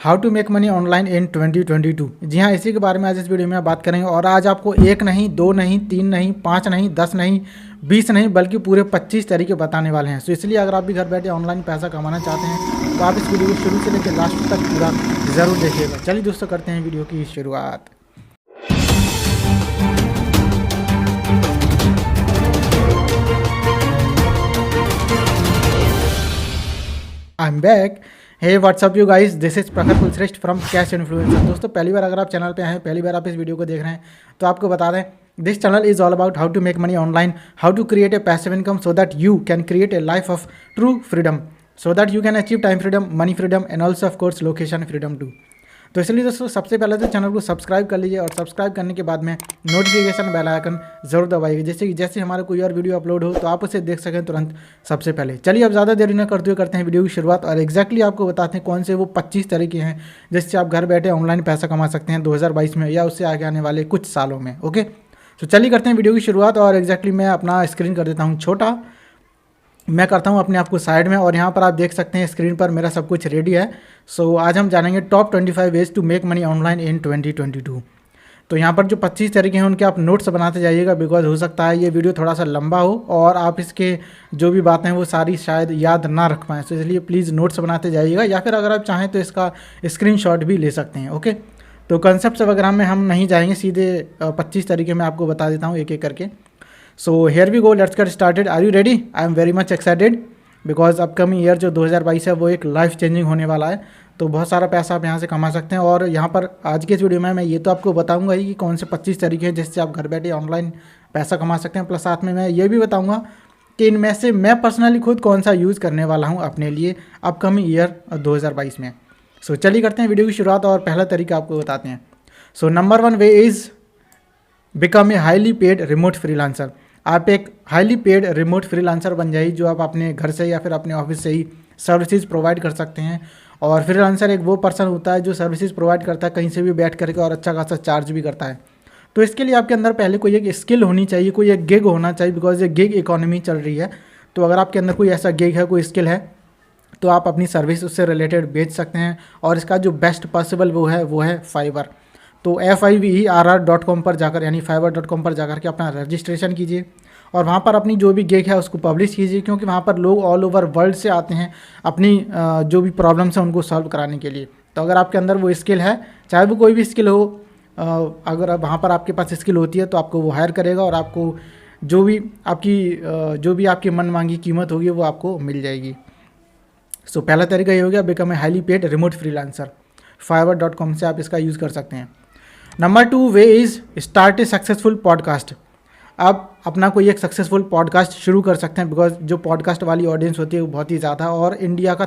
How to make money online in 2022। जी हाँ, इसी के बारे में आज इस वीडियो में बात करेंगे। और आज आपको एक नहीं, दो नहीं, तीन नहीं, पाँच नहीं, 10 नहीं, 20 नहीं, बल्कि पूरे 25 तरीके बताने वाले हैं। तो इसलिए अगर आप भी घर बैठे ऑनलाइन पैसा कमाना चाहते हैं तो आप इस वीडियो को शुरू से लेकर लास्ट तक पूरा ज़रूर देखिएगा। चलिए दोस्तों, करते हैं वीडियो की शुरुआत। I am back. Hey what's up you guys, this is Prakhar Kulshreshtha from cash influencer. दोस्तों, पहली बार अगर आप चैनल पे आए, पहली बार आप इस वीडियो को देख रहे हैं तो आपको बता दें, this channel is all about how to make money online, how to create a passive income so that you can create a life of true freedom, so that you can achieve time freedom, money freedom and also of course location freedom too. तो इसलिए दोस्तों, सबसे पहले तो channel को subscribe कर लीजिए और सब्सक्राइब करने के बाद में नोटिफिकेशन बेल आइकन जरूर दबाइए, जैसे कि जैसे हमारा कोई और वीडियो अपलोड हो तो आप उसे देख सकें तुरंत सबसे पहले। चलिए अब ज़्यादा देरी न करते हुए करते हैं वीडियो की शुरुआत और एग्जैक्टली आपको बताते हैं कौन से वो 25 तरीके हैं जिससे आप घर बैठे ऑनलाइन पैसा कमा सकते हैं 2022 में या उससे आगे आने वाले कुछ सालों में। ओके, तो चलिए करते हैं वीडियो की शुरुआत। और एग्जैक्टली मैं अपना स्क्रीन कर देता हूँ छोटा, मैं करता हूँ अपने आप को साइड में, और यहाँ पर आप देख सकते हैं स्क्रीन पर मेरा सब कुछ रेडी है। सो आज हम जानेंगे top 25 ways to make money online in 2022। तो यहाँ पर जो 25 तरीके हैं उनके आप नोट्स बनाते जाइएगा, बिकॉज हो सकता है ये वीडियो थोड़ा सा लंबा हो और आप इसके जो भी बातें हैं वो सारी शायद याद ना रख पाएँ। तो इसलिए प्लीज़ नोट्स बनाते जाइएगा, या फिर अगर आप चाहें तो इसका स्क्रीनशॉट भी ले सकते हैं। ओके, तो कंसेप्ट वगैरह में हम नहीं जाएंगे, सीधे 25 तरीके मैं आपको बता देता हूँ एक एक करके। So here we go, let's get started. Are you ready? I am very much excited because upcoming year जो 2022 है वो एक लाइफ चेंजिंग होने वाला है। तो बहुत सारा पैसा आप यहाँ से कमा सकते हैं। और यहाँ पर आज के इस वीडियो में मैं ये तो आपको बताऊंगा ही कि कौन से 25 तरीके हैं जिससे आप घर बैठे ऑनलाइन पैसा कमा सकते हैं, प्लस साथ में मैं ये भी बताऊँगा कि इनमें से मैं पर्सनली खुद कौन सा यूज़ करने वाला हूँ अपने लिए अपकमिंग ईयर 2022 में। सो चलिए करते हैं वीडियो की शुरुआत और पहला तरीका आपको बताते हैं। So number 1 way is become a highly paid remote freelancer. आप एक हाईली पेड रिमोट फ्रीलांसर बन जाइए जो आप अपने घर से या फिर अपने ऑफिस से ही सर्विसेज प्रोवाइड कर सकते हैं। और फ्रीलांसर एक वो पर्सन होता है जो सर्विसेज प्रोवाइड करता है कहीं से भी बैठ करके और अच्छा खासा चार्ज भी करता है। तो इसके लिए आपके अंदर पहले कोई एक स्किल होनी चाहिए, कोई एक गिग होना चाहिए, बिकॉज ये गिग इकोनॉमी चल रही है। तो अगर आपके अंदर कोई ऐसा गिग है, कोई स्किल है, तो आप अपनी सर्विस उससे रिलेटेड बेच सकते हैं। और इसका जो बेस्ट पॉसिबल वो है फाइवर। तो fiverr.com पर जाकर, यानी fiverr.com पर जाकर के अपना रजिस्ट्रेशन कीजिए और वहाँ पर अपनी जो भी गिग है उसको पब्लिश कीजिए, क्योंकि वहाँ पर लोग ऑल ओवर वर्ल्ड से आते हैं अपनी जो भी प्रॉब्लम्स हैं उनको सॉल्व कराने के लिए। तो अगर आपके अंदर वो स्किल है, चाहे वो कोई भी स्किल हो, अगर वहाँ पर आपके पास स्किल होती है तो आपको वो हायर करेगा और आपको जो भी आपकी मन मांगी कीमत होगी वो आपको मिल जाएगी। सो पहला तरीका ये हो गया, become a highly paid remote freelancer. fiverr.com से आप इसका यूज़ कर सकते हैं। Number 2 way is start A successful podcast. आप अपना कोई एक सक्सेसफुल पॉडकास्ट शुरू कर सकते हैं, बिकॉज जो पॉडकास्ट वाली ऑडियंस होती है वो बहुत ही ज़्यादा, और इंडिया का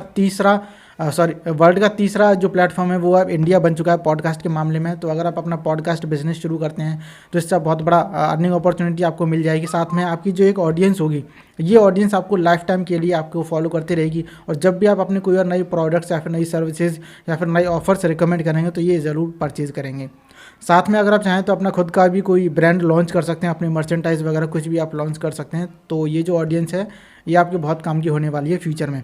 वर्ल्ड का तीसरा जो प्लेटफॉर्म है वो अब इंडिया बन चुका है पॉडकास्ट के मामले में। तो अगर आप अपना पॉडकास्ट बिजनेस शुरू करते हैं तो इससे बहुत बड़ा अर्निंग अपॉर्चुनिटी आपको मिल जाएगी। साथ में आपकी जो एक ऑडियंस होगी, ये ऑडियंस आपको लाइफ टाइम के लिए आपको फॉलो करती रहेगी, और जब भी आप अपने कोई और नई प्रोडक्ट्स या फिर नई सर्विसेज या फिर नए ऑफर्स रिकमेंड करेंगे तो ये ज़रूर परचेज़ करेंगे। साथ में अगर आप चाहें तो अपना खुद का भी कोई ब्रांड लॉन्च कर सकते हैं, अपने मर्चेंटाइज वगैरह कुछ भी आप लॉन्च कर सकते हैं। तो ये जो ऑडियंस है ये आपके बहुत काम की होने वाली है फ्यूचर में,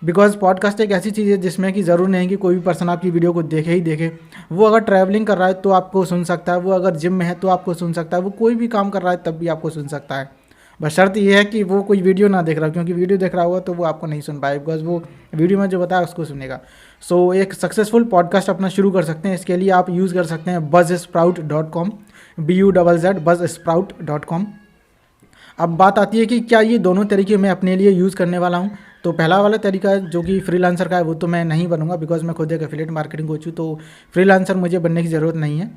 बिकॉज पॉडकास्ट एक ऐसी चीज़ है जिसमें कि ज़रूर नहीं है कि कोई भी पर्सन आपकी वीडियो को देखे ही देखे। वो अगर ट्रैवलिंग कर रहा है तो आपको सुन सकता है, वो अगर जिम में है तो आपको सुन सकता है, वो कोई भी काम कर रहा है तब भी आपको सुन सकता है। बस शर्त ये है कि वो कोई वीडियो ना देख रहा हो, क्योंकि वीडियो देख रहा होगा तो वो आपको नहीं सुन पाए, बिकॉज वो वीडियो में जो बताया उसको सुनेगा। सो एक सक्सेसफुल पॉडकास्ट अपना शुरू कर सकते हैं। इसके लिए आप यूज़ कर सकते हैं buzzsprout.com, buzzsprout.com। अब बात आती है कि क्या ये दोनों तरीके मैं अपने लिए यूज़ करने वाला हूँ। तो पहला वाला तरीका जो कि फ्रीलांसर का है वो तो मैं नहीं बनूंगा, बिकॉज मैं खुद एक एफिलिएट मार्केटिंग कोच हूँ, तो फ्रीलांसर मुझे बनने की ज़रूरत नहीं है।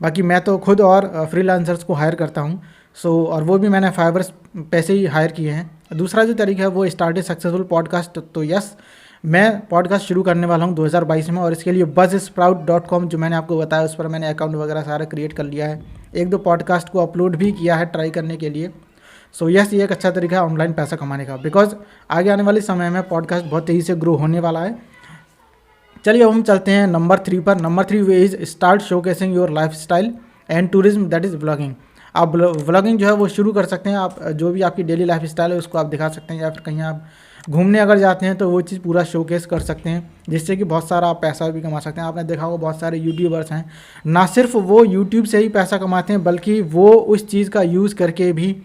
बाकी मैं तो खुद और फ्रीलांसर्स को हायर करता हूँ। सो और वो भी मैंने फाइवर पैसे ही हायर किए हैं। दूसरा जो तरीका है वो स्टार्ट ए सक्सेसफुल पॉडकास्ट। तो यस, मैं पॉडकास्ट शुरू करने वाला हूँ 2022 में, और इसके लिए buzzsprout.com जो मैंने आपको बताया उस पर मैंने अकाउंट वगैरह सारा क्रिएट कर लिया है। 1-2 पॉडकास्ट को अपलोड भी किया है ट्राई करने के लिए। सो यस, ये एक अच्छा तरीका है ऑनलाइन पैसा कमाने का, बिकॉज आगे आने वाले समय में पॉडकास्ट बहुत तेज़ी से ग्रो होने वाला है। चलिए अब हम चलते हैं नंबर 3 पर। Number 3 way is start showcasing your life style and tourism, that is vlogging. आप व्लॉगिंग जो है वो शुरू कर सकते हैं। आप जो भी आपकी डेली लाइफ स्टाइल है उसको आप दिखा सकते हैं, या फिर कहीं आप घूमने अगर जाते हैं तो वो चीज़ पूरा शोकेस कर सकते हैं, जिससे कि बहुत सारा आप पैसा भी कमा सकते हैं। आपने देखा होगा बहुत सारे यूट्यूबर्स हैं, ना सिर्फ वो यूट्यूब से ही पैसा कमाते हैं बल्कि वो उस चीज़ का यूज़ करके भी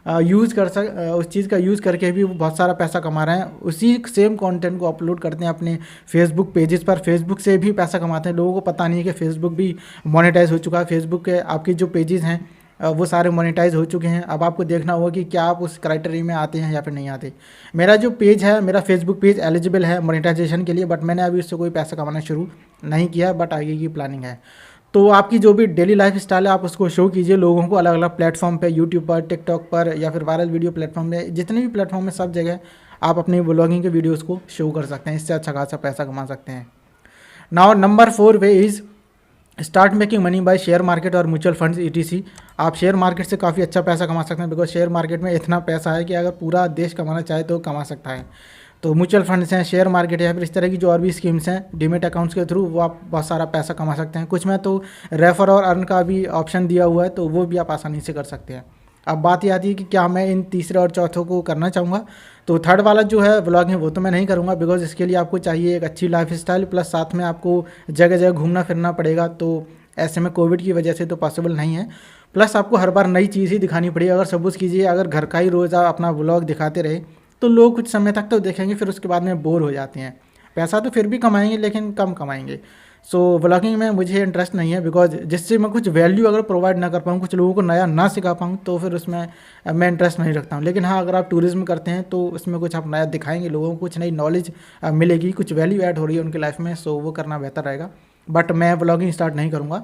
उस चीज़ का यूज़ करके भी वो बहुत सारा पैसा कमा रहे हैं। उसी सेम कंटेंट को अपलोड करते हैं अपने फेसबुक पेजेस पर, फेसबुक से भी पैसा कमाते हैं। लोगों को पता नहीं है कि फेसबुक भी मोनेटाइज हो चुका है। फेसबुक के आपके जो पेजेस हैं वो सारे मोनेटाइज हो चुके हैं। अब आपको देखना होगा कि क्या आप उस क्राइटेरिया में आते हैं या फिर नहीं आते। मेरा जो पेज है, मेरा फेसबुक पेज एलिजिबल है मोनेटाइजेशन के लिए, बट मैंने अभी उससे कोई पैसा कमाना शुरू नहीं किया, बट आगे की प्लानिंग है। तो आपकी जो भी डेली लाइफ स्टाइल है आप उसको शो कीजिए लोगों को, अलग अलग प्लेटफॉर्म पे, यूट्यूब पर, टिकटॉक पर, या फिर वायरल वीडियो प्लेटफॉर्म में, जितने भी प्लेटफॉर्म में सब जगह आप अपनी ब्लॉगिंग के वीडियोस को शो कर सकते हैं। इससे अच्छा खासा पैसा कमा सकते हैं। Now number 4 way is start making money by share market और म्यूचुअल फंड्स ETC। आप शेयर मार्केट से काफ़ी अच्छा पैसा कमा सकते हैं, बिकॉज शेयर मार्केट में इतना पैसा है कि अगर पूरा देश कमाना चाहे तो कमा सकता है। तो म्यूचुअल फंड्स हैं, शेयर मार्केट है, या फिर इस तरह की जो और भी स्कीम्स हैं डीमेट अकाउंट्स के थ्रू, वो आप बहुत सारा पैसा कमा सकते हैं। कुछ में तो रेफर और अर्न का भी ऑप्शन दिया हुआ है, तो वो भी आप आसानी से कर सकते हैं। अब बात ये आती है कि क्या मैं इन तीसरे और चौथों को करना चाहूँगा। तो थर्ड वाला जो है व्लॉगिंग वो तो मैं नहीं करूँगा, बिकॉज इसके लिए आपको चाहिए एक अच्छी लाइफ स्टाइल, प्लस साथ में आपको जगह जगह घूमना फिरना पड़ेगा। तो ऐसे में कोविड की वजह से तो पॉसिबल नहीं है। प्लस आपको हर बार नई चीज़ ही दिखानी पड़ेगी। अगर सपोज़ कीजिए अगर घर का ही रोज़ आप अपना व्लॉग दिखाते रहे तो लोग कुछ समय तक तो देखेंगे, फिर उसके बाद में बोर हो जाते हैं। पैसा तो फिर भी कमाएंगे लेकिन कम कमाएंगे। सो व्लॉगिंग में मुझे इंटरेस्ट नहीं है, बिकॉज जिससे मैं कुछ वैल्यू अगर प्रोवाइड ना कर पाऊँ, कुछ लोगों को नया ना सिखा पाऊँ, तो फिर उसमें मैं इंटरेस्ट नहीं रखता हूँ। लेकिन हाँ, अगर आप टूरिज्म करते हैं तो उसमें कुछ आप नया दिखाएंगे लोगों को, कुछ नई नॉलेज मिलेगी, कुछ वैल्यू ऐड हो रही है उनकी लाइफ में, सो वो करना बेहतर रहेगा। बट मैं व्लॉगिंग स्टार्ट नहीं करूँगा।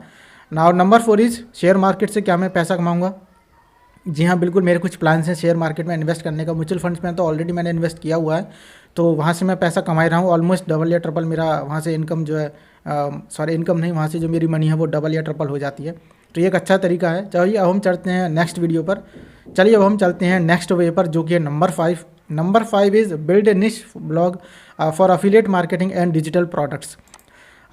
Now number 4 is share market से क्या मैं पैसा कमाऊँगा। जी हाँ, बिल्कुल मेरे कुछ प्लान्स हैं शेयर मार्केट में इन्वेस्ट करने का। म्यूचुअल फंड्स में तो ऑलरेडी मैंने इन्वेस्ट किया हुआ है, तो वहाँ से मैं पैसा कमा रहा हूँ। ऑलमोस्ट डबल या ट्रिपल मेरा वहाँ से इनकम जो है, सॉरी इनकम नहीं, वहाँ से जो मेरी मनी है वो डबल या ट्रिपल हो जाती है। तो ये एक अच्छा तरीका है। चलिए अब हम चलते हैं नेक्स्ट वीडियो पर। चलिए अब हम चलते हैं नेक्स्ट वे पर, जो कि है number 5। Number 5 is build a niche blog for affiliate marketing and digital products.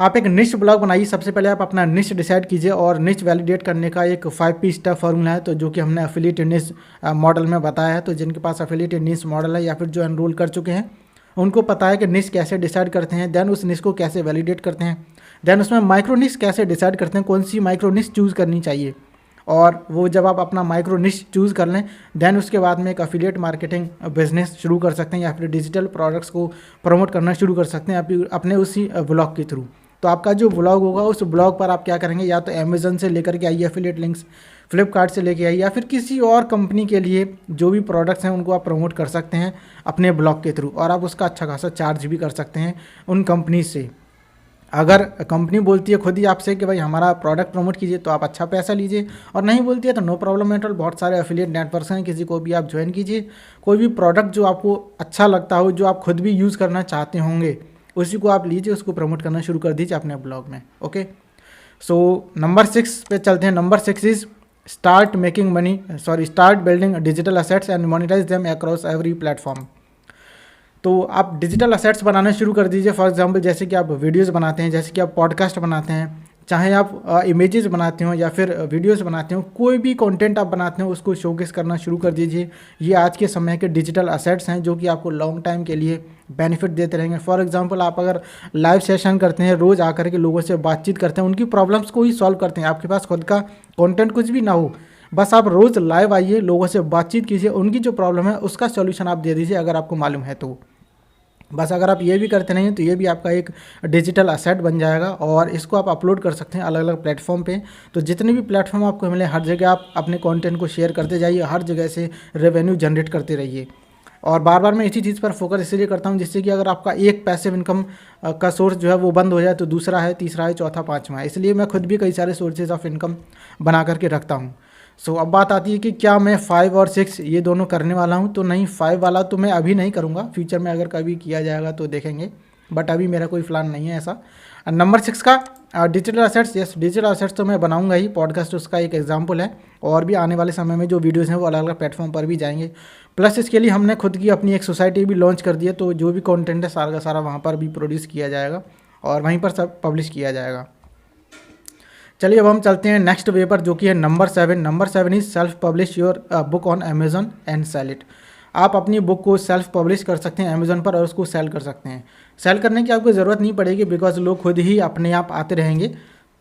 आप एक निश ब्लॉग बनाइए। सबसे पहले आप अपना निश डिसाइड कीजिए, और निश वैलिडेट करने का एक 5P स्टेप फार्मूला है, तो जो कि हमने एफिलिएट निश मॉडल में बताया है। तो जिनके पास एफिलिएट निश मॉडल है या फिर जो एनरोल कर चुके हैं, उनको पता है कि निश कैसे डिसाइड करते हैं, देन उस निश को कैसे वैलिडेट करते हैं, देन उसमें माइक्रो निश कैसे डिसाइड करते हैं, कौन सी माइक्रो निश चूज़ करनी चाहिए। और वो जब आप अपना माइक्रो निश चूज़ कर लें, देन उसके बाद में एक एफिलिएट मार्केटिंग बिजनेस शुरू कर सकते हैं, या फिर डिजिटल प्रोडक्ट्स को प्रमोट करना शुरू कर सकते हैं अपने उसी ब्लॉग के थ्रू। तो आपका जो ब्लॉग होगा उस ब्लॉग पर आप क्या करेंगे, या तो अमेज़न से लेकर के आइए एफिलिएट लिंक्स, फ्लिपकार्ट से लेके आइए, या फिर किसी और कंपनी के लिए जो भी प्रोडक्ट्स हैं उनको आप प्रमोट कर सकते हैं अपने ब्लॉग के थ्रू, और आप उसका अच्छा खासा चार्ज भी कर सकते हैं उन कंपनी से। अगर कंपनी बोलती है खुद ही आपसे कि भाई हमारा प्रोडक्ट प्रमोट कीजिए, तो आप अच्छा पैसा लीजिए, और नहीं बोलती है तो नो प्रॉब्लम एट ऑल। बहुत सारे एफिलिएट नेटवर्क्स हैं, किसी को भी आप ज्वाइन कीजिए। कोई भी प्रोडक्ट जो आपको अच्छा लगता हो, जो आप खुद भी यूज़ करना चाहते होंगे, उसी को आप लीजिए, उसको प्रमोट करना शुरू कर दीजिए अपने ब्लॉग में। ओके, सो नंबर 6 पे चलते हैं। Number 6 is start building digital assets and monetise them across every platform. तो आप डिजिटल असेट्स बनाना शुरू कर दीजिए। फॉर एग्जांपल जैसे कि आप वीडियोस बनाते हैं, जैसे कि आप पॉडकास्ट बनाते हैं, चाहे आप इमेजेस बनाते हो या फिर वीडियोस बनाते हो, कोई भी कंटेंट आप बनाते हो उसको शोकेस करना शुरू कर दीजिए। ये आज के समय के डिजिटल असेट्स हैं जो कि आपको लॉन्ग टाइम के लिए बेनिफिट देते रहेंगे। फॉर एग्जांपल आप अगर लाइव सेशन करते हैं, रोज़ आकर के लोगों से बातचीत करते हैं, उनकी प्रॉब्लम्स को ही सॉल्व करते हैं, आपके पास खुद का कंटेंट कुछ भी ना हो, बस आप रोज़ लाइव आइए, लोगों से बातचीत कीजिए, उनकी जो प्रॉब्लम है उसका सॉल्यूशन आप दे दीजिए अगर आपको मालूम है तो। बस अगर आप ये भी करते नहीं तो ये भी आपका एक डिजिटल असेट बन जाएगा, और इसको आप अपलोड कर सकते हैं अलग अलग प्लेटफॉर्म पे। तो जितने भी प्लेटफॉर्म आपको मिले, हर जगह आप अपने कंटेंट को शेयर करते जाइए, हर जगह से रेवेन्यू जनरेट करते रहिए। और बार बार मैं इसी चीज़ पर फोकस इसलिए करता हूँ जिससे कि अगर आपका एक पैसिव इनकम का सोर्स जो है वो बंद हो जाए तो दूसरा है, तीसरा है, चौथा, पाँचवा है। इसलिए मैं खुद भी कई सारे सोर्सेज ऑफ इनकम बना करके रखता हूँ। सो अब बात आती है कि क्या मैं 5 और 6 ये दोनों करने वाला हूँ, तो नहीं, 5 वाला तो मैं अभी नहीं करूँगा, फ्यूचर में अगर कभी किया जाएगा तो देखेंगे, बट अभी मेरा कोई प्लान नहीं है ऐसा। नंबर 6 का digital assets, yes digital assets तो मैं बनाऊंगा ही, पॉडकास्ट उसका एक एग्जांपल है, और भी आने वाले समय में जो वीडियोस हैं वो अलग अलग प्लेटफॉर्म पर भी जाएंगे। प्लस इसके लिए हमने खुद की अपनी एक सोसाइटी भी लॉन्च कर दी है, तो जो भी कंटेंट है सारा का सारा वहाँ पर भी प्रोड्यूस किया जाएगा और वहीं पर सब पब्लिश किया जाएगा। चलिए अब हम चलते हैं नेक्स्ट वे पर, जो कि है number 7। Number 7 is self publish your book on Amazon and sell it. आप अपनी बुक को सेल्फ पब्लिश कर सकते हैं अमेज़न पर और उसको सेल कर सकते हैं। सेल करने की आपको ज़रूरत नहीं पड़ेगी बिकॉज लोग खुद ही अपने आप आते रहेंगे।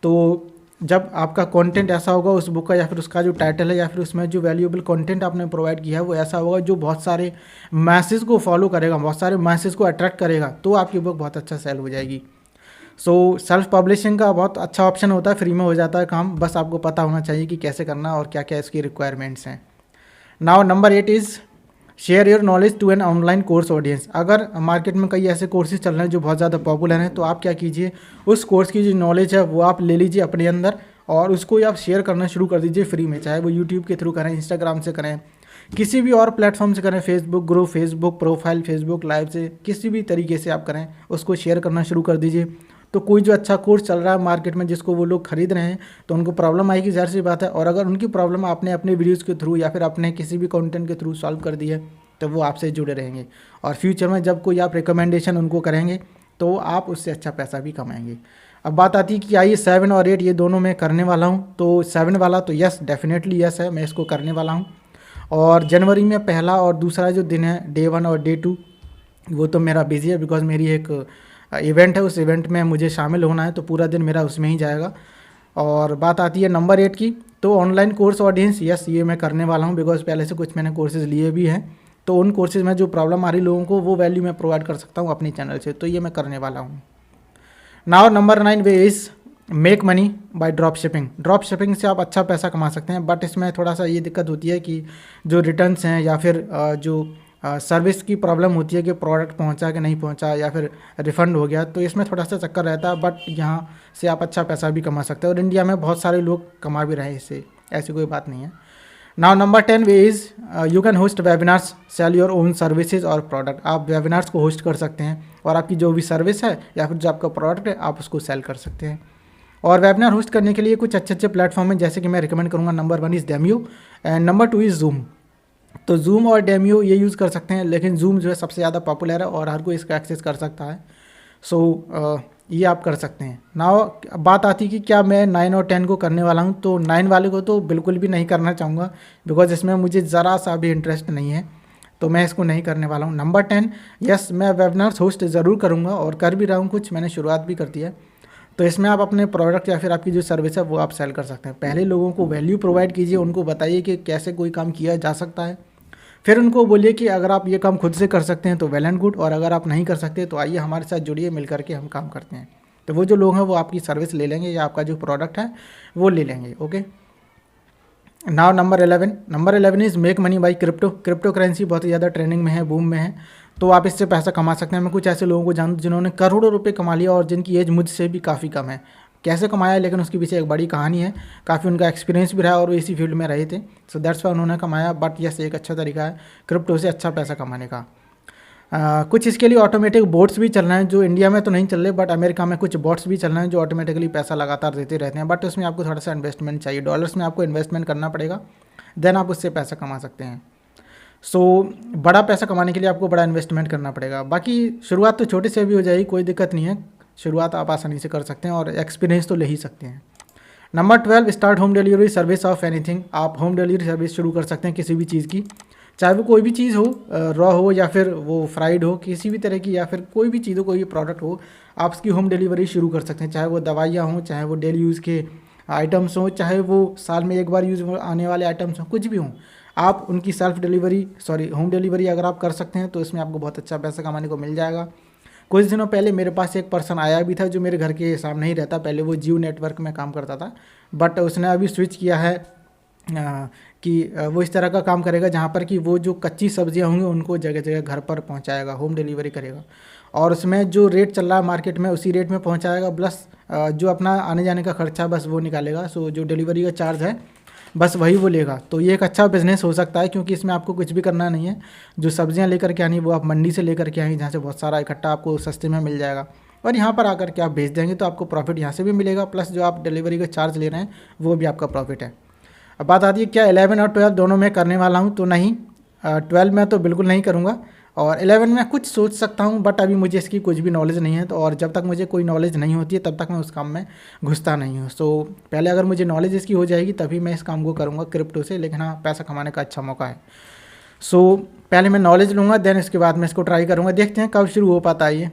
तो जब आपका कंटेंट ऐसा होगा उस बुक का या फिर उसका जो टाइटल है या फिर उसमें जो वैल्यूएबल कंटेंट आपने प्रोवाइड किया है वो ऐसा होगा जो बहुत सारे मैसेज को फॉलो करेगा, बहुत सारे मैसेज को अट्रैक्ट करेगा, तो आपकी बुक बहुत अच्छा सेल हो जाएगी। सो सेल्फ पब्लिशिंग का बहुत अच्छा ऑप्शन होता है, फ्री में हो जाता है काम, बस आपको पता होना चाहिए कि कैसे करना और क्या क्या इसकी रिक्वायरमेंट्स हैं। Now number 8 is share your knowledge to an online course audience. अगर मार्केट में कई ऐसे कोर्सेज चल रहे हैं जो बहुत ज़्यादा पॉपुलर हैं, तो आप क्या कीजिए, उस कोर्स की जो नॉलेज है वो आप ले लीजिए अपने अंदर और उसको आप शेयर करना शुरू कर दीजिए फ्री में, चाहे वो यूट्यूब के थ्रू करें, इंस्टाग्राम से करें, किसी भी और प्लेटफॉर्म से करें, Facebook group, Facebook profile, Facebook live से, किसी भी तरीके से आप करें, उसको शेयर करना शुरू कर दीजिए। तो कोई जो अच्छा कोर्स चल रहा है मार्केट में जिसको वो लोग खरीद रहे हैं तो उनको प्रॉब्लम आएगी, ज़ाहिर सी बात है। और अगर उनकी प्रॉब्लम आपने अपने वीडियोज़ के थ्रू या फिर अपने किसी भी कंटेंट के थ्रू सॉल्व कर दी है तो वो आपसे जुड़े रहेंगे और फ्यूचर में जब कोई आप रिकमेंडेशन उनको करेंगे तो आप उससे अच्छा पैसा भी कमाएंगे। अब बात आती है कि आइए 7 और 8 ये दोनों मैं करने वाला हूँ। तो 7 वाला तो यस, डेफिनेटली यस है, मैं इसको करने वाला हूँ। और जनवरी में पहला और दूसरा जो दिन है डे 1 और डे 2 वो तो मेरा बिजी है बिकॉज मेरी एक इवेंट है, उस इवेंट में मुझे शामिल होना है, तो पूरा दिन मेरा उसमें ही जाएगा। और बात आती है नंबर 8 की, तो ऑनलाइन कोर्स ऑडियंस, यस ये मैं करने वाला हूँ बिकॉज पहले से कुछ मैंने कोर्सेज लिए भी हैं, तो उन कोर्सेज में जो प्रॉब्लम आ रही लोगों को वो वैल्यू मैं प्रोवाइड कर सकता हूँ अपनी चैनल से, तो ये मैं करने वाला हूँ। Now number 9 way is make money by drop shipping. Drop shipping से आप अच्छा पैसा कमा सकते हैं, बट इसमें थोड़ा सा ये दिक्कत होती है कि जो रिटर्न्स हैं या फिर जो सर्विस की प्रॉब्लम होती है कि प्रोडक्ट पहुंचा कि नहीं पहुंचा या फिर रिफ़ंड हो गया, तो इसमें थोड़ा सा चक्कर रहता है। बट यहाँ से आप अच्छा पैसा भी कमा सकते हैं और इंडिया में बहुत सारे लोग कमा भी रहे हैं इससे, ऐसी कोई बात नहीं है। Now number 10 way is you can host webinars, sell your own services और प्रोडक्ट। आप वेबिनार्स को होस्ट कर सकते हैं और आपकी जो भी सर्विस है या फिर जो आपका प्रोडक्ट है आप उसको सेल कर सकते हैं। और वेबिनार होस्ट करने के लिए कुछ अच्छे अच्छे प्लेटफॉर्म हैं, जैसे कि मैं रिकमेंड करूँगा number 1 is Demio and number 2 is Zoom. तो जूम और डेमियो ये यूज़ कर सकते हैं, लेकिन जूम जो है सबसे ज़्यादा पॉपुलर है और हर कोई इसका एक्सेस कर सकता है। सो ये आप कर सकते हैं। नाउ बात आती है कि क्या मैं 9 और 10 को करने वाला हूँ, तो 9 वाले को तो बिल्कुल भी नहीं करना चाहूँगा बिकॉज इसमें मुझे ज़रा सा भी इंटरेस्ट नहीं है, तो मैं इसको नहीं करने वाला हूँ। नंबर 10 यस, मैं वेबिनार्स होस्ट ज़रूर करूँगा और कर भी रहा हूँ, कुछ मैंने शुरुआत भी कर दी है। तो इसमें आप अपने प्रोडक्ट या फिर आपकी जो सर्विस है वो आप सेल कर सकते हैं। पहले लोगों को वैल्यू प्रोवाइड कीजिए, उनको बताइए कि कैसे कोई काम किया जा सकता है, फिर उनको बोलिए कि अगर आप ये काम खुद से कर सकते हैं तो वेल एंड गुड, और अगर आप नहीं कर सकते तो आइए हमारे साथ जुड़िए, मिल करके हम काम करते हैं। तो वो जो लोग हैं वो आपकी सर्विस ले लेंगे या आपका जो प्रोडक्ट है वो ले लेंगे। Okay, now number 11 is make money by crypto. Crypto currency बहुत ही ज़्यादा ट्रेंडिंग में है, बूम में है, तो आप इससे पैसा कमा सकते हैं। मैं कुछ ऐसे लोगों को जानता हूँ जिन्होंने करोड़ों रुपए कमा लिया और जिनकी एज मुझसे भी काफ़ी कम है। कैसे कमाया, लेकिन उसके पीछे एक बड़ी कहानी है, काफ़ी उनका एक्सपीरियंस भी रहा और वो इसी फील्ड में रहे थे, सो दैट्स वाई उन्होंने कमाया। बट यस, एक अच्छा तरीका है क्रिप्टो से अच्छा पैसा कमाने का। कुछ इसके लिए ऑटोमेटिक बोट्स भी चल रहे हैं जो इंडिया में तो नहीं चल रहे, बट अमेरिका में कुछ बोट्स भी चल रहे हैं जो ऑटोमेटिकली पैसा लगातार देते रहते हैं, बट उसमें आपको थोड़ा सा इन्वेस्टमेंट चाहिए, डॉलर्स में आपको इन्वेस्टमेंट करना पड़ेगा, देन आप उससे पैसा कमा सकते हैं। सो बड़ा पैसा कमाने के लिए आपको बड़ा इन्वेस्टमेंट करना पड़ेगा। बाकी शुरुआत तो छोटे से भी हो जाएगी, कोई दिक्कत नहीं है, शुरुआत आप आसानी से कर सकते हैं और एक्सपीरियंस तो ले ही सकते हैं। Number 12 start home delivery service of anything. आप होम डिलीवरी सर्विस शुरू कर सकते हैं किसी भी चीज़ की, चाहे वो कोई भी चीज़ हो, रॉ हो या फिर वो फ्राइड हो, किसी भी तरह की, या फिर कोई भी चीज़ हो, कोई भी प्रोडक्ट हो, आप उसकी होम डिलीवरी शुरू कर सकते हैं। चाहे वो दवाइयाँ हों, चाहे वो डेली यूज़ के आइटम्स हों, चाहे वो साल में एक बार यूज़ आने वाले आइटम्स हों, कुछ भी हों, आप उनकी होम डिलीवरी अगर आप कर सकते हैं तो इसमें आपको बहुत अच्छा पैसा कमाने को मिल जाएगा। कुछ दिनों पहले मेरे पास एक पर्सन आया भी था जो मेरे घर के सामने ही रहता, पहले वो जियो नेटवर्क में काम करता था, बट उसने अभी स्विच किया है कि वो इस तरह का काम करेगा जहाँ पर कि वो जो कच्ची सब्जियाँ होंगी उनको जगह जगह घर पर पहुँचाएगा, होम डिलीवरी करेगा, और उसमें जो रेट चल रहा है मार्केट में उसी रेट में पहुँचाएगा, प्लस जो अपना आने जाने का खर्चा बस वो निकालेगा। सो जो डिलीवरी का चार्ज है बस वही वो लेगा। तो ये एक अच्छा बिज़नेस हो सकता है क्योंकि इसमें आपको कुछ भी करना नहीं है, जो सब्जियां लेकर के आनी वो आप मंडी से लेकर के आएंगे जहाँ से बहुत सारा इकट्ठा आपको सस्ते में मिल जाएगा, और यहाँ पर आकर के आप भेज देंगे तो आपको प्रॉफिट यहाँ से भी मिलेगा, प्लस जो आप डिलीवरी का चार्ज ले रहे हैं वो भी आपका प्रॉफिट है। अब बात आती है क्या 11 और 12 दोनों में करने वाला हूँ, तो नहीं, 12 में तो बिल्कुल नहीं करूँगा, और 11 में कुछ सोच सकता हूँ, बट अभी मुझे इसकी कुछ भी नॉलेज नहीं है, तो और जब तक मुझे कोई नॉलेज नहीं होती है तब तक मैं उस काम में घुसता नहीं हूँ। सो पहले अगर मुझे नॉलेज इसकी हो जाएगी तभी मैं इस काम को करूँगा क्रिप्टो से, लेकिन हाँ पैसा कमाने का अच्छा मौका है। सो पहले मैं नॉलेज लूँगा, देन इसके बाद मैं इसको ट्राई करूँगा, देखते हैं कब शुरू हो पाता है ये।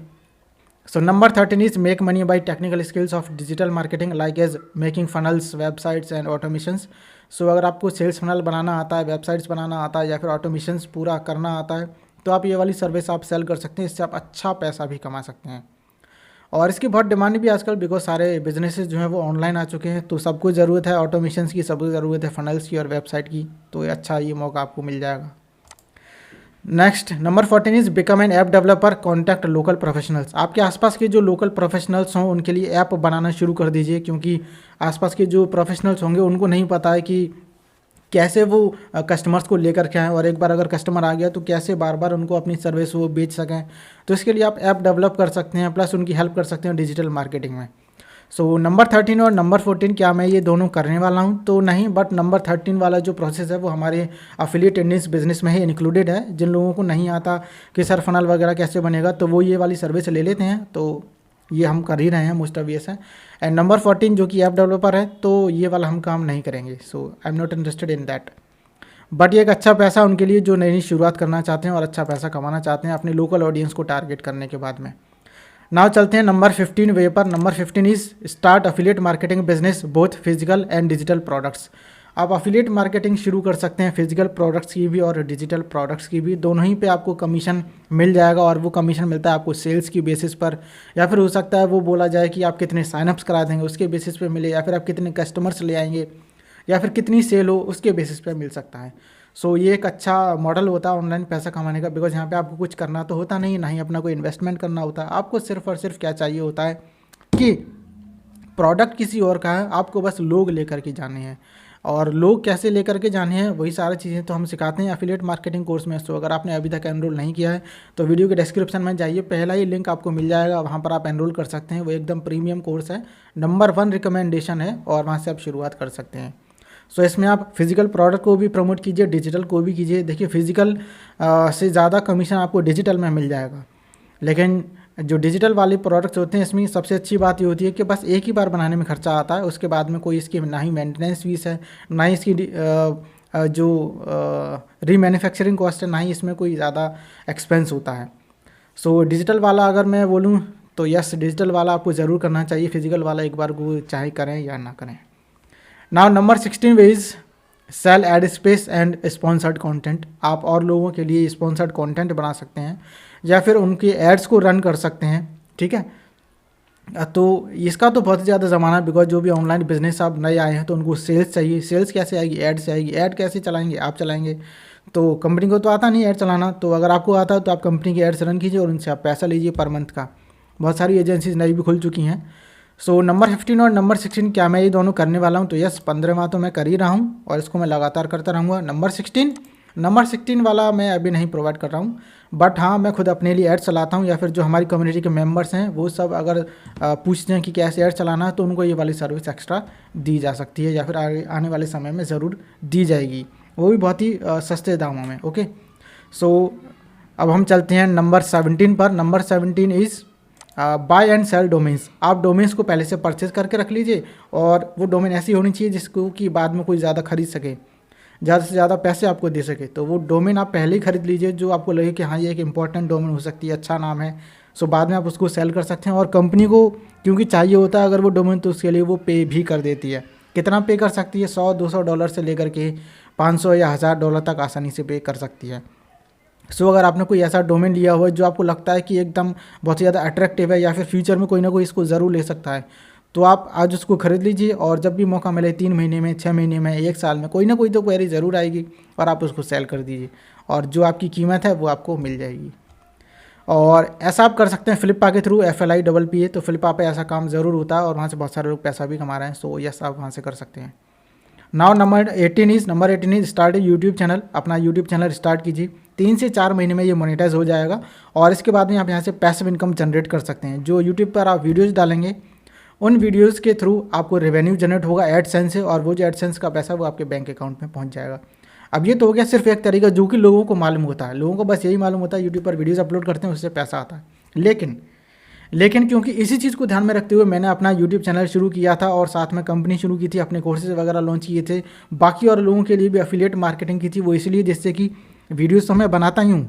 So number 13 is make money by technical skills of digital marketing like as making funnels, websites and automations. So अगर आपको सेल्स फनल बनाना आता है, वेबसाइट्स बनाना आता है या फिर ऑटोमेशंस पूरा करना आता है, तो आप ये वाली सर्विस आप सेल कर सकते हैं, इससे आप अच्छा पैसा भी कमा सकते हैं। और इसकी बहुत डिमांड भी आजकल, बिकॉज सारे बिजनेसेस जो हैं वो ऑनलाइन आ चुके हैं, तो सबको ज़रूरत है ऑटोमेशंस की, सबको ज़रूरत है फनल्स की और वेबसाइट की, तो ये अच्छा ये मौका आपको मिल जाएगा। Next number 14 is become an app developer, contact local professionals. आपके आसपास के जो लोकल प्रोफेशनल्स हों उनके लिए ऐप बनाना शुरू कर दीजिए, क्योंकि आसपास के जो प्रोफेशनल्स होंगे उनको नहीं पता है कि कैसे वो कस्टमर्स को लेकर के आएँ, और एक बार अगर कस्टमर आ गया तो कैसे बार बार उनको अपनी सर्विस वो बेच सकें। तो इसके लिए आप ऐप डेवलप कर सकते हैं, प्लस उनकी हेल्प कर सकते हैं डिजिटल मार्केटिंग में। सो नंबर 13 और नंबर 14 क्या मैं ये दोनों करने वाला हूँ? तो नहीं, बट नंबर 13 वाला जो प्रोसेस है वो हमारे अफिलिएट इंडेक्स बिजनेस में ही इंक्लूडेड है। जिन लोगों को नहीं आता कि सर फनल वगैरह कैसे बनेगा, तो वो ये वाली सर्विस ले लेते हैं, तो ये हम कर ही रहे हैं मोस्ट ऑब्वियस है। एंड नंबर 14 जो कि ऐप डेवलपर है, तो ये वाला हम काम नहीं करेंगे। So I am not interested in that. But ये एक अच्छा पैसा उनके लिए जो नई नई शुरुआत करना चाहते हैं और अच्छा पैसा कमाना चाहते हैं अपने लोकल ऑडियंस को टारगेट करने के बाद में। नाउ चलते हैं नंबर 15 वे पर। Number 15 is start affiliate marketing business both physical and digital products. आप अफिलिएट मार्केटिंग शुरू कर सकते हैं फिजिकल प्रोडक्ट्स की भी और डिजिटल प्रोडक्ट्स की भी, दोनों ही पे आपको कमीशन मिल जाएगा। और वो कमीशन मिलता है आपको सेल्स की बेसिस पर, या फिर हो सकता है वो बोला जाए कि आप कितने साइनअप्स करा देंगे उसके बेसिस पे मिले, या फिर आप कितने कस्टमर्स ले आएंगे, या फिर कितनी सेल हो उसके बेसिस पे मिल सकता है। सो ये एक अच्छा मॉडल होता है ऑनलाइन पैसा कमाने का, बिकॉज यहाँ पे आपको कुछ करना तो होता नहीं, ना ही अपना कोई इन्वेस्टमेंट करना होता है। आपको सिर्फ और सिर्फ क्या चाहिए होता है कि प्रोडक्ट किसी और का है, आपको बस लोग लेकर के जाने हैं, और लोग कैसे लेकर के जाने हैं वही सारी चीज़ें तो हम सिखाते हैं एफिलिएट मार्केटिंग कोर्स में। सो अगर आपने अभी तक एनरोल नहीं किया है तो वीडियो के डिस्क्रिप्शन में जाइए, पहला ही लिंक आपको मिल जाएगा, वहाँ पर आप एनरोल कर सकते हैं। वो एकदम प्रीमियम कोर्स है, नंबर 1 रिकमेंडेशन है, और वहाँ से आप शुरुआत कर सकते हैं। सो इसमें आप फिजिकल प्रोडक्ट को भी प्रमोट कीजिए, डिजिटल को भी कीजिए। देखिए फिजिकल से ज़्यादा कमीशन आपको डिजिटल में मिल जाएगा, लेकिन जो डिजिटल वाले प्रोडक्ट्स होते हैं इसमें सबसे अच्छी बात ये होती है कि बस एक ही बार बनाने में खर्चा आता है, उसके बाद में कोई इसकी ना ही मेंटेनेंस फीस है, ना ही इसकी जो रीमैन्युफैक्चरिंग कॉस्ट है, ना ही इसमें कोई ज़्यादा एक्सपेंस होता है। सो डिजिटल वाला अगर मैं बोलूँ तो यस, डिजिटल वाला आपको ज़रूर करना चाहिए, फिजिकल वाला एक बार को चाहे करें या ना करें। Now number 16 way is sell ad space and sponsored content. आप और लोगों के लिए स्पॉन्सर्ड कंटेंट बना सकते हैं या फिर उनके एड्स को रन कर सकते हैं, ठीक है। तो इसका तो बहुत ज़्यादा ज़माना है, बिकॉज जो भी ऑनलाइन बिजनेस आप नए आए हैं तो उनको सेल्स चाहिए। सेल्स कैसे आएगी? ऐड से आएगी। ऐड कैसे चलाएंगे? आप चलाएंगे, तो कंपनी को तो आता नहीं ऐड चलाना, तो अगर आपको आता है तो आप कंपनी के एड्स रन कीजिए और उनसे आप पैसा लीजिए पर मंथ का। बहुत सारी एजेंसीज नई भी खुल चुकी हैं। सो नंबर 15 और नंबर 16 क्या मैं ये दोनों करने वाला हूँ? तो यस, 15 माह तो मैं कर ही रहा हूँ और इसको मैं लगातार करता रहूँगा। नंबर 16 वाला मैं अभी नहीं प्रोवाइड कर रहा हूँ, बट हाँ मैं खुद अपने लिए ऐड चलाता हूँ, या फिर जो हमारी कम्युनिटी के मेंबर्स हैं वो सब अगर पूछते हैं कि कैसे ऐड चलाना है तो उनको ये वाली सर्विस एक्स्ट्रा दी जा सकती है, या फिर आने वाले समय में ज़रूर दी जाएगी, वो भी बहुत ही सस्ते दामों में। ओके, सो अब हम चलते हैं नंबर 17 पर। Number 17 is buy and sell domains. आप डोमेन्स को पहले से परचेज करके रख लीजिए, और वो डोमेन ऐसी होनी चाहिए जिसको कि बाद में कोई ज़्यादा खरीद सके, ज़्यादा से ज़्यादा पैसे आपको दे सके। तो वो डोमेन आप पहले ही खरीद लीजिए जो आपको लगे कि हाँ ये एक इंपॉर्टेंट डोमेन हो सकती है, अच्छा नाम है। सो बाद में आप उसको सेल कर सकते हैं, और कंपनी को क्योंकि चाहिए होता है अगर वो डोमेन, तो उसके लिए वो पे भी कर देती है। कितना पे कर सकती है? $100-200 से लेकर के $500 या $1000 तक आसानी से पे कर सकती है। सो अगर आपने कोई ऐसा डोमेन लिया हुआ है जो आपको लगता है कि एकदम बहुत ज़्यादा अट्रैक्टिव है, या फिर फ्यूचर में कोई ना कोई इसको ज़रूर ले सकता है, तो आप आज उसको खरीद लीजिए, और जब भी मौका मिले 3 महीने में, 6 महीने में, 1 साल में, कोई ना कोई तो क्वेरी ज़रूर आएगी और आप उसको सेल कर दीजिए, और जो आपकी कीमत है वो आपको मिल जाएगी। और ऐसा आप कर सकते हैं फ्लिपा के थ्रू, FLIPPA। तो फ्लिपा पे ऐसा काम ज़रूर होता है और वहाँ से बहुत सारे लोग पैसा भी कमा रहे हैं। सो यस, आप वहाँ से कर सकते हैं। Now number 18 is start YouTube channel. अपना यूट्यूब चैनल स्टार्ट कीजिए, 3 से 4 महीने में ये मोनेटाइज हो जाएगा, और इसके बाद में आप यहाँ से पैसिव इनकम जनरेट कर सकते हैं। जो यूट्यूब पर आप वीडियोज़ डालेंगे उन वीडियोज़ के थ्रू आपको रेवेन्यू जनरेट होगा एडसेंस से, और वो जो एडसेंस का पैसा वो आपके बैंक अकाउंट में पहुँच जाएगा। अब ये तो हो गया सिर्फ एक तरीका जो कि लोगों को मालूम होता है। लोगों को बस यही मालूम होता है यूट्यूब पर वीडियोज़ अपलोड करते हैं उससे पैसा आता है। लेकिन क्योंकि इसी चीज़ को ध्यान में रखते हुए मैंने अपना यूट्यूब चैनल शुरू किया था, और साथ में कंपनी शुरू की थी, अपने कोर्सेज वगैरह लॉन्च किए थे, बाकी और लोगों के लिए भी एफिलिएट मार्केटिंग की थी। वो इसलिए जिससे कि वीडियोज़ तो मैं बनाता ही हूँ,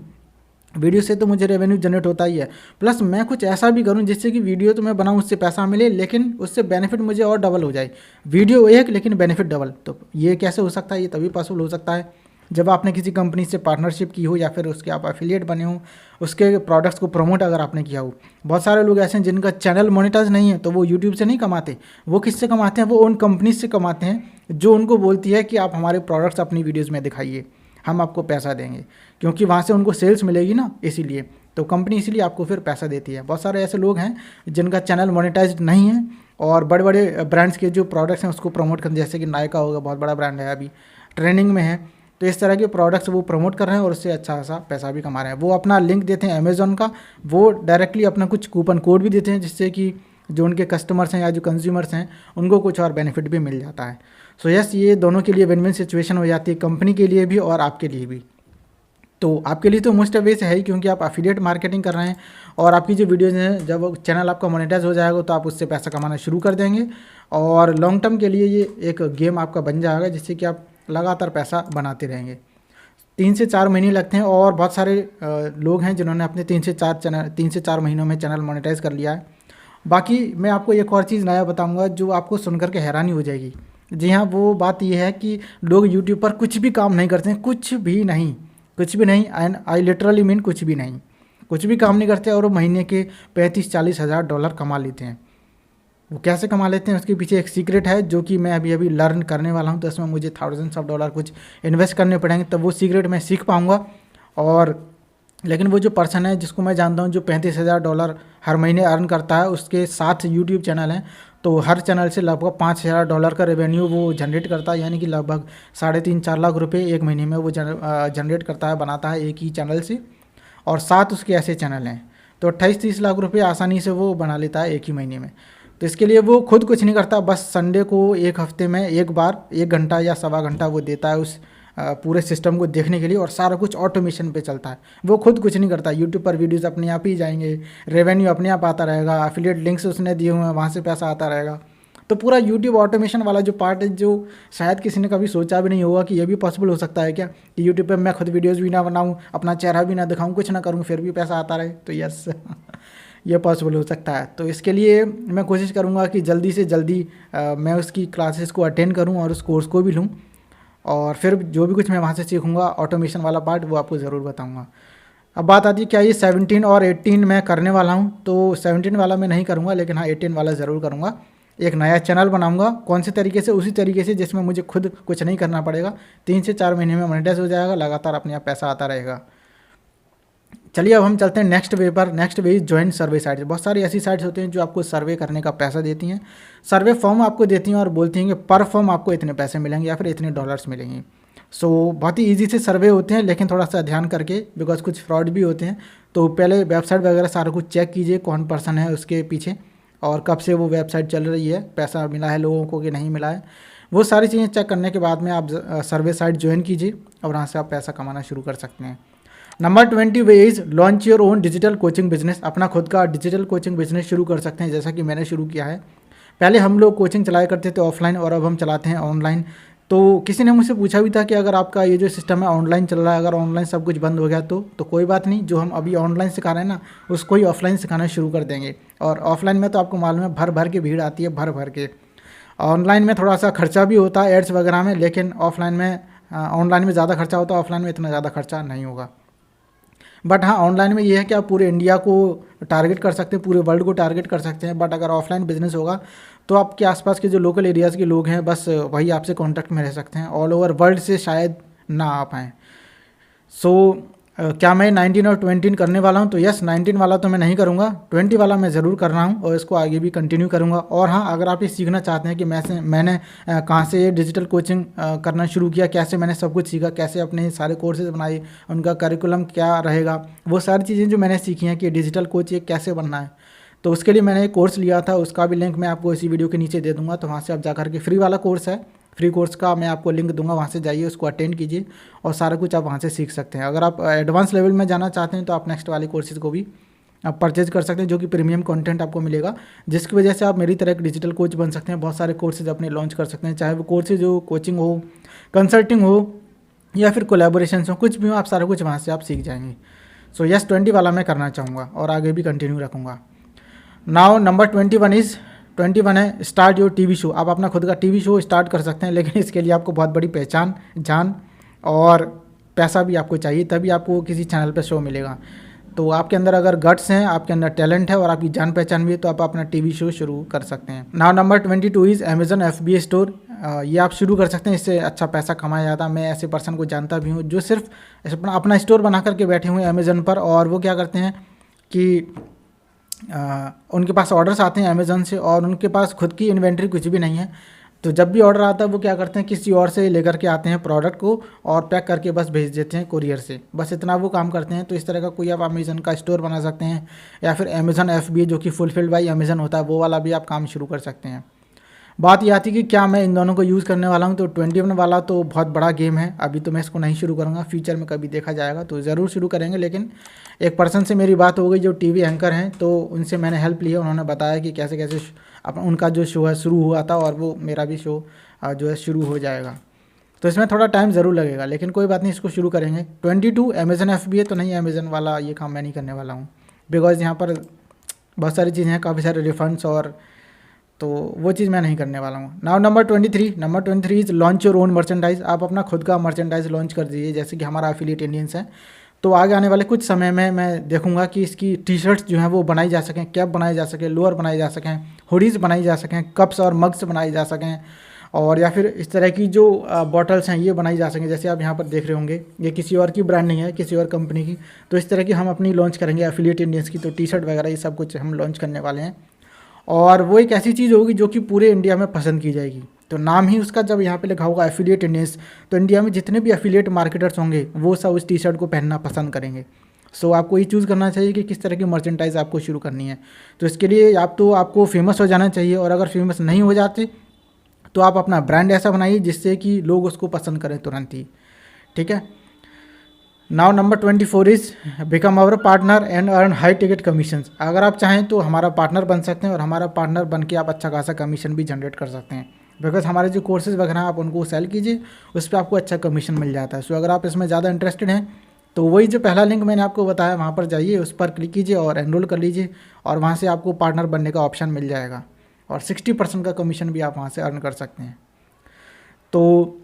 वीडियो से तो मुझे रेवेन्यू जनरेट होता ही है, प्लस मैं कुछ ऐसा भी करूं जिससे कि वीडियो तो मैं बनाऊं उससे पैसा मिले, लेकिन उससे बेनिफिट मुझे और डबल हो जाए। वीडियो एक लेकिन बेनिफिट डबल। तो ये कैसे हो सकता है? ये तभी पॉसिबल हो सकता है जब आपने किसी कंपनी से पार्टनरशिप की हो या फिर उसके आप एफिलिएट बने हो, उसके प्रोडक्ट्स को प्रमोट अगर आपने किया हो। बहुत सारे लोग ऐसे हैं जिनका चैनल मोनेटाइज नहीं है, तो वो यूट्यूब से नहीं कमाते। वो किससे कमाते हैं? वो उन कंपनी से कमाते हैं जो उनको बोलती है कि आप हमारे प्रोडक्ट्स अपनी वीडियोज़ में दिखाइए, हम आपको पैसा देंगे, क्योंकि वहाँ से उनको सेल्स मिलेगी ना, इसीलिए। तो कंपनी इसीलिए आपको फिर पैसा देती है। बहुत सारे ऐसे लोग हैं जिनका चैनल मोनेटाइज्ड नहीं है और बड़े बड़े ब्रांड्स के जो प्रोडक्ट्स हैं उसको प्रमोट कर, जैसे कि नायका होगा, बहुत बड़ा ब्रांड है, अभी ट्रेंडिंग में है। तो इस तरह के प्रोडक्ट्स वो प्रमोट कर रहे हैं और उससे अच्छा खासा पैसा भी कमा रहे हैं। वो अपना लिंक देते हैं अमेज़ॉन का, वो डायरेक्टली अपना कुछ कूपन कोड भी देते हैं, जिससे कि जो उनके कस्टमर्स हैं या जो कंज्यूमर्स हैं उनको कुछ और बेनिफिट भी मिल जाता है। सो यस, ये दोनों के लिए विन विन सिचुएशन हो जाती है, कंपनी के लिए भी और आपके लिए भी। तो आपके लिए तो मोस्ट वे से है ही, क्योंकि आप एफिलिएट मार्केटिंग कर रहे हैं और आपकी जो वीडियोज़ हैं जब चैनल आपका मोनेटाइज हो जाएगा तो आप उससे पैसा कमाना शुरू कर देंगे और लॉन्ग टर्म के लिए ये एक गेम आपका बन जाएगा, जिससे कि आप लगातार पैसा बनाते रहेंगे। 3 से 4 महीने लगते हैं और बहुत सारे लोग हैं जिन्होंने अपने 3 से 4 महीनों में चैनल मोनेटाइज कर लिया है। बाकी मैं आपको एक और चीज़ नया बताऊंगा जो आपको सुनकर के हैरानी हो जाएगी। जी हाँ, वो बात यह है कि लोग यूट्यूब पर कुछ भी काम नहीं करते हैं, कुछ भी नहीं, कुछ भी नहीं, एंड आई लिटरली मीन कुछ भी नहीं, कुछ भी काम नहीं करते और वो महीने के 35-40 हज़ार डॉलर कमा लेते हैं। वो कैसे कमा लेते हैं उसके पीछे एक सीक्रेट है जो कि मैं अभी अभी लर्न करने वाला हूँ। तो इसमें मुझे थाउजेंड्स ऑफ डॉलर कुछ इन्वेस्ट करने पड़ेंगे, तब वो सीक्रेट मैं सीख पाऊँगा। और लेकिन वो जो पर्सन है जिसको मैं जानता हूँ जो 35,000 डॉलर हर महीने अर्न करता है, उसके 7 यूट्यूब चैनल हैं, तो हर चैनल से लगभग 5,000 डॉलर का रेवेन्यू वो जनरेट करता है, यानी कि लगभग 3.5-4 लाख रुपए एक महीने में वो जनरेट करता है, बनाता है एक ही चैनल से। और 7 उसके ऐसे चैनल हैं, तो 28-30 लाख रुपये आसानी से वो बना लेता है एक ही महीने में। तो इसके लिए वो खुद कुछ नहीं करता, बस संडे को एक हफ्ते में एक बार 1 घंटा या सवा घंटा वो देता है उस पूरे सिस्टम को देखने के लिए, और सारा कुछ ऑटोमेशन पे चलता है। वो खुद कुछ नहीं करता, यूट्यूब पर वीडियोस अपने आप ही जाएंगे, रेवेन्यू अपने आप आता रहेगा, एफिलिएट लिंक्स उसने दिए हुए हैं वहाँ से पैसा आता रहेगा। तो पूरा यूट्यूब ऑटोमेशन वाला जो पार्ट है, जो शायद किसी ने कभी सोचा भी नहीं होगा कि ये भी पॉसिबल हो सकता है क्या, कि यूट्यूब पे मैं खुद वीडियोज़ भी ना बनाऊँ, अपना चेहरा भी ना दिखाऊँ, कुछ ना करूँ, फिर भी पैसा आता रहे। तो यस ये पॉसिबल हो सकता है। तो इसके लिए मैं कोशिश करूँगा कि जल्दी से जल्दी मैं उसकी क्लासेस को अटेंड करूँ और उस कोर्स को भी लूँ, और फिर जो भी कुछ मैं वहाँ से सीखूँगा ऑटोमेशन वाला पार्ट, वो आपको ज़रूर बताऊँगा। अब बात आती है क्या ये 17 और 18 मैं करने वाला हूँ, तो 17 वाला मैं नहीं करूँगा, लेकिन हाँ 18 वाला ज़रूर करूँगा। एक नया चैनल बनाऊँगा, कौन से तरीके से? उसी तरीके से जिसमें मुझे खुद कुछ नहीं करना पड़ेगा, 3 से 4 महीने में मोनेटाइज हो जाएगा, लगातार अपने आप पैसा आता रहेगा। चलिए अब हम चलते हैं नेक्स्ट वे पर। Next way is join survey sites. बहुत सारी ऐसी साइट्स होती हैं जो आपको सर्वे करने का पैसा देती हैं, सर्वे फॉर्म आपको देती हैं और बोलती हैं कि पर फॉर्म आपको इतने पैसे मिलेंगे या फिर इतने डॉलर्स मिलेंगे। सो बहुत ही ईजी से सर्वे होते हैं, लेकिन थोड़ा सा ध्यान करके, बिकॉज कुछ फ्रॉड भी होते हैं। तो पहले वेबसाइट वगैरह सारा कुछ चेक कीजिए, कौन पर्सन है उसके पीछे और कब से वो वेबसाइट चल रही है, पैसा मिला है लोगों को कि नहीं मिला है। वो सारी चीज़ें चेक करने के बाद में आप सर्वे साइट ज्वाइन कीजिए और वहाँ से आप पैसा कमाना शुरू कर सकते हैं। Number 20 way is launch your own digital coaching business. अपना खुद का डिजिटल कोचिंग बिजनेस शुरू कर सकते हैं, जैसा कि मैंने शुरू किया है। पहले हम लोग कोचिंग चलाया करते थे ऑफलाइन, और अब हम चलाते हैं ऑनलाइन। तो किसी ने मुझसे पूछा भी था कि अगर आपका ये जो सिस्टम है ऑनलाइन चल रहा है, अगर ऑनलाइन सब कुछ बंद हो गया तो कोई बात नहीं, जो हम अभी ऑनलाइन सिखा रहे हैं ना, उसको ही ऑफलाइन सिखाना शुरू कर देंगे। और ऑफलाइन में तो आपको मालूम है भर भर के भीड़ आती है, भर भर के। ऑनलाइन में थोड़ा सा खर्चा भी होता है एड्स वगैरह में, लेकिन ऑनलाइन में ज़्यादा खर्चा होता है, ऑफलाइन में इतना ज़्यादा खर्चा नहीं होगा। बट हाँ, ऑनलाइन में ये है कि आप पूरे इंडिया को टारगेट कर सकते हैं, पूरे वर्ल्ड को टारगेट कर सकते हैं। बट अगर ऑफलाइन बिजनेस होगा तो आपके आसपास के जो लोकल एरियाज़ के लोग हैं, बस वही आपसे कांटेक्ट में रह सकते हैं, ऑल ओवर वर्ल्ड से शायद ना आ पाएँ। सो क्या मैं 19 और 20 करने वाला हूँ? तो यस, 19 वाला तो मैं नहीं करूँगा, 20 वाला मैं ज़रूर कर रहा हूँ और इसको आगे भी कंटिन्यू करूँगा। और हाँ, अगर आप ये सीखना चाहते हैं कि मैंने कहाँ से ये डिजिटल कोचिंग करना शुरू किया, कैसे मैंने सब कुछ सीखा, कैसे अपने सारे कोर्सेज बनाए, उनका करिकुलम क्या रहेगा, वो सारी चीज़ें जो मैंने सीखी हैं कि डिजिटल कोच ये कैसे बनना है, तो उसके लिए मैंने एक कोर्स लिया था, उसका भी लिंक मैं आपको इसी वीडियो के नीचे दे दूँगा। तो वहाँ से आप जा करके फ्री वाला कोर्स है, फ्री कोर्स का मैं आपको लिंक दूंगा, वहाँ से जाइए, उसको अटेंड कीजिए और सारा कुछ आप वहाँ से सीख सकते हैं। अगर आप एडवांस लेवल में जाना चाहते हैं तो आप नेक्स्ट वाले कोर्सेज को भी आप परचेज कर सकते हैं, जो कि प्रीमियम कंटेंट आपको मिलेगा, जिसकी वजह से आप मेरी तरह एक डिजिटल कोच बन सकते हैं। बहुत सारे कोर्सेज अपने लॉन्च कर सकते हैं, चाहे वो कोर्सेज हो, कोचिंग हो, कंसल्टिंग हो, या फिर कोलैबोरेशन हो, कुछ भी हो, आप सारा कुछ वहाँ से आप सीख जाएंगे। सो यस 20 वाला मैं करना चाहूँगा और आगे भी कंटिन्यू रखूँगा। नाउ नंबर 21 है स्टार्ट योर टीवी शो। आप अपना खुद का टीवी शो स्टार्ट कर सकते हैं, लेकिन इसके लिए आपको बहुत बड़ी पहचान, जान और पैसा भी आपको चाहिए, तभी आपको किसी चैनल पर शो मिलेगा। तो आपके अंदर अगर गट्स हैं, आपके अंदर टैलेंट है और आपकी जान पहचान भी है, तो आप अपना टीवी शो शुरू कर सकते हैं। Now number 22 is Amazon FBA store. ये आप शुरू कर सकते हैं, इससे अच्छा पैसा कमाया जाता है। मैं ऐसे पर्सन को जानता भी हूँ जो सिर्फ अपना स्टोर बना करके बैठे हुए हैं अमेज़न पर, और वो क्या करते हैं कि उनके पास ऑर्डर्स आते हैं अमेज़न से और उनके पास खुद की इन्वेंट्री कुछ भी नहीं है। तो जब भी ऑर्डर आता है वो क्या करते हैं, किसी और से लेकर के आते हैं प्रोडक्ट को और पैक करके बस भेज देते हैं कुरियर से, बस इतना वो काम करते हैं। तो इस तरह का कोई आप अमेज़न का स्टोर बना सकते हैं, या फिर अमेज़न FBA जो कि फुलफिल्ड बाई अमेज़न होता है, वो वाला भी आप काम शुरू कर सकते हैं। बात ये आती है कि क्या मैं इन दोनों को यूज़ करने वाला हूँ। तो 21 वाला तो बहुत बड़ा गेम है, अभी तो मैं इसको नहीं शुरू करूँगा, फ्यूचर में कभी देखा जाएगा तो ज़रूर शुरू करेंगे। लेकिन एक पर्सन से मेरी बात हो गई जो TV एंकर हैं, तो उनसे मैंने हेल्प ली है, उन्होंने बताया कि कैसे कैसे उनका जो शो है शुरू हुआ था और वो मेरा भी शो जो है शुरू हो जाएगा। तो इसमें थोड़ा टाइम ज़रूर लगेगा, लेकिन कोई बात नहीं, इसको शुरू करेंगे। 22 अमेज़न FBA तो नहीं, अमेज़न वाला ये काम मैं नहीं करने वाला हूँ, बिकॉज़ यहाँ पर बहुत सारी चीज़ें हैं, काफ़ी सारे रिफंड्स, और तो वो चीज़ मैं नहीं करने वाला हूँ। Now number 23 is launch your own merchandise. आप अपना खुद का मर्चेंडाइज लॉन्च कर दीजिए, जैसे कि हमारा एफिलिएट इंडियंस है। तो आगे आने वाले कुछ समय में मैं देखूंगा कि इसकी टी-शर्ट्स जो हैं वो बनाई जा सकें, कैप बनाई जा सके, लोअर बनाई जा सकें, हुडीज़ बनाई जा सकें, कप्स और मग्स बनाए जा सकें, और या फिर इस तरह की जो बॉटल्स हैं ये बनाई जा सकें। जैसे आप यहाँ पर देख रहे होंगे, ये किसी और की ब्रांड नहीं है, किसी और कंपनी की। तो इस तरह की हम अपनी लॉन्च करेंगे एफिलिएट इंडियंस की। तो टी-शर्ट वगैरह ये सब कुछ हम लॉन्च करने वाले हैं, और वो एक ऐसी चीज़ होगी जो कि पूरे इंडिया में पसंद की जाएगी। तो नाम ही उसका जब यहाँ पे लिखा होगा एफिलिएट इंडियंस, तो इंडिया में जितने भी एफिलिएट मार्केटर्स होंगे वो सब उस टी-शर्ट को पहनना पसंद करेंगे। सो आपको ये चूज़ करना चाहिए कि किस तरह की मर्चेंटाइज आपको शुरू करनी है। तो इसके लिए आपको फेमस हो जाना चाहिए, और अगर फेमस नहीं हो जाते तो आप अपना ब्रांड ऐसा बनाइए जिससे कि लोग उसको पसंद करें तुरंत ही। ठीक है। Now number 24 is become our partner and earn high ticket commissions. अगर आप चाहें तो हमारा पार्टनर बन सकते हैं, और हमारा पार्टनर बन के आप अच्छा खासा कमीशन भी जनरेट कर सकते हैं। बिकॉज हमारे जो कोर्सेज वगैरह आप उनको सेल कीजिए, उस पर आपको अच्छा कमीशन मिल जाता है। सो अगर आप इसमें ज़्यादा इंटरेस्टेड हैं तो वही जो पहला लिंक मैंने आपको बताया वहाँ पर जाइए, उस पर क्लिक कीजिए और एनरोल कर लीजिए, और वहाँ से आपको पार्टनर बनने का ऑप्शन मिल जाएगा, और 60% का कमीशन भी आप वहाँ से अर्न कर सकते हैं। तो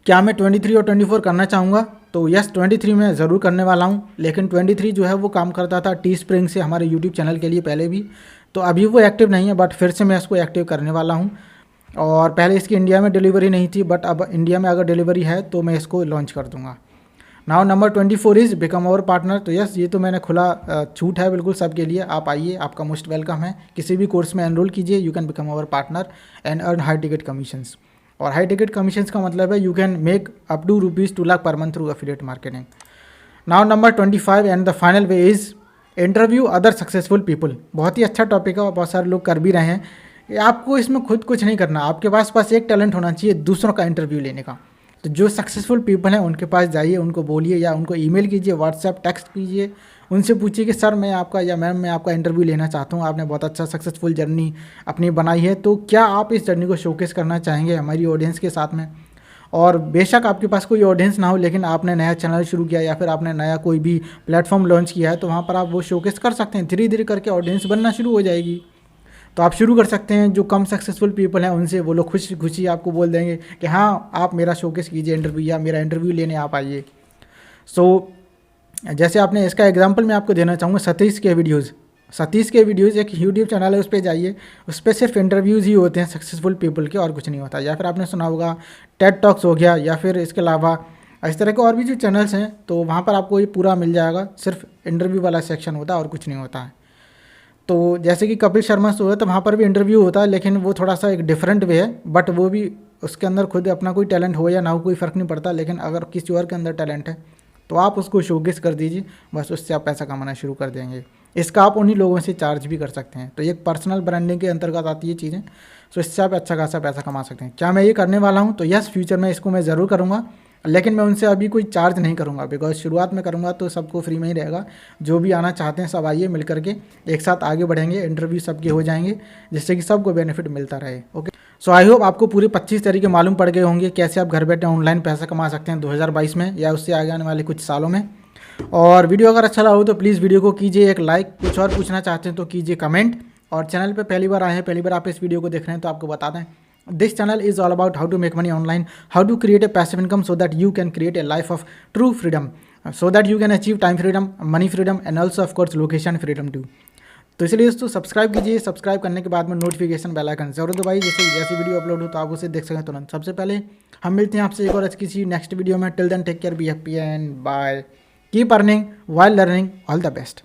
क्या मैं 23 और 24 करना चाहूँगा? तो यस, 23 में ज़रूर करने वाला हूँ, लेकिन 23 जो है वो काम करता था टीस्प्रिंग से हमारे यूट्यूब चैनल के लिए पहले भी। तो अभी वो एक्टिव नहीं है, बट फिर से मैं इसको एक्टिव करने वाला हूँ। और पहले इसकी इंडिया में डिलीवरी नहीं थी, बट अब इंडिया में अगर डिलीवरी है तो मैं इसको लॉन्च कर दूँगा। Now number 24 is become our partner. तो यस, ये तो मैंने खुला छूट है बिल्कुल सबके लिए। आप आइए, आपका मोस्ट वेलकम है। किसी भी कोर्स में एनरोल कीजिए, you can become our partner and earn high ticket commissions. और हाई टिकट कमीशंस का मतलब है you can make up to ₹2 lakh per month through affiliate marketing. Now number 25 and the final way is interview other successful people. बहुत ही अच्छा topic है और बहुत सारे लोग कर भी रहे हैं। आपको इसमें खुद कुछ नहीं करना, आपके पास एक टैलेंट होना चाहिए दूसरों का इंटरव्यू लेने का। तो जो सक्सेसफुल पीपल हैं उनके पास जाइए, उनको बोलिए या उनको ईमेल कीजिए, व्हाट्सएप टेक्स्ट कीजिए, उनसे पूछिए कि सर मैं आपका या मैम मैं आपका इंटरव्यू लेना चाहता हूँ, आपने बहुत अच्छा सक्सेसफुल जर्नी अपनी बनाई है, तो क्या आप इस जर्नी को शोकेस करना चाहेंगे हमारी ऑडियंस के साथ में। और बेशक आपके पास कोई ऑडियंस ना हो, लेकिन आपने नया चैनल शुरू किया या फिर आपने नया कोई भी प्लेटफॉर्म लॉन्च किया है, तो वहाँ पर आप वो शोकेस कर सकते हैं। धीरे धीरे करके ऑडियंस बनना शुरू हो जाएगी। तो आप शुरू कर सकते हैं। जो कम सक्सेसफुल पीपल हैं उनसे वो लोग खुशी आपको बोल देंगे कि हाँ आप मेरा शोकेस कीजिए इंटरव्यू, या मेरा इंटरव्यू लेने आप आइए। सो जैसे आपने इसका एग्जांपल मैं आपको देना चाहूँगा सतीश के वीडियोज़ एक यूट्यूब चैनल है, उस पर जाइए, उस पर सिर्फ इंटरव्यूज़ ही होते हैं सक्सेसफुल पीपल के, और कुछ नहीं होता। या फिर आपने सुना होगा टेड टॉक्स हो गया, या फिर इसके अलावा इस तरह के और भी जो चैनल्स हैं, तो वहाँ पर आपको ये पूरा मिल जाएगा। सिर्फ इंटरव्यू वाला सेक्शन होता है और कुछ नहीं होता है। तो जैसे कि कपिल शर्मा शो है, तो वहाँ पर भी इंटरव्यू होता है, लेकिन वो थोड़ा सा एक डिफरेंट वे है। बट वो भी उसके अंदर खुद अपना कोई टैलेंट हो या ना हो कोई फ़र्क नहीं पड़ता, लेकिन अगर किसी और के अंदर टैलेंट है तो आप उसको शोकेस कर दीजिए, बस उससे आप पैसा कमाना शुरू कर देंगे। इसका आप उन्हीं लोगों से चार्ज भी कर सकते हैं। तो ये पर्सनल ब्रांडिंग के अंतर्गत आती है चीज़ें। तो इससे आप अच्छा खासा पैसा कमा सकते हैं। क्या मैं ये करने वाला हूँ? तो यस, फ्यूचर में इसको मैं ज़रूर करूँगा, लेकिन मैं उनसे अभी कोई चार्ज नहीं करूँगा, बिकॉज शुरुआत में करूँगा तो सबको फ्री में ही रहेगा। जो भी आना चाहते हैं सब आइए, मिल करके एक साथ आगे बढ़ेंगे, इंटरव्यू सबके हो जाएंगे, जिससे कि सबको बेनिफिट मिलता रहे। ओके, सो आई होप आपको पूरे 25 तरीके मालूम पड़ गए होंगे कैसे आप घर बैठे ऑनलाइन पैसा कमा सकते हैं 2022 में या उससे आगे आने वाले कुछ सालों में। और वीडियो अगर अच्छा लगा हो तो प्लीज़ वीडियो को कीजिए एक लाइक, कुछ और पूछना चाहते हैं तो कीजिए कमेंट, और चैनल पे पहली बार आए हैं, पहली बार आप इस वीडियो को देख रहे हैं तो आपको बता दें this channel is all about how to make money online, how to create a passive income so that you can create a life of true freedom, so that you can achieve time freedom, money freedom and also of course location freedom too. तो इसलिए दोस्तों subscribe कीजिए, subscribe करने के बाद में notification bell icon जरूर दबाइए, जैसे वीडियो अपलोड हो तो आप उसे देख सकें तुरंत सबसे पहले। हम मिलते हैं आपसे एक और अच्छी किसी नेक्स्ट वीडियो में। Till then take care, be happy and bye, keep earning while learning, all the best.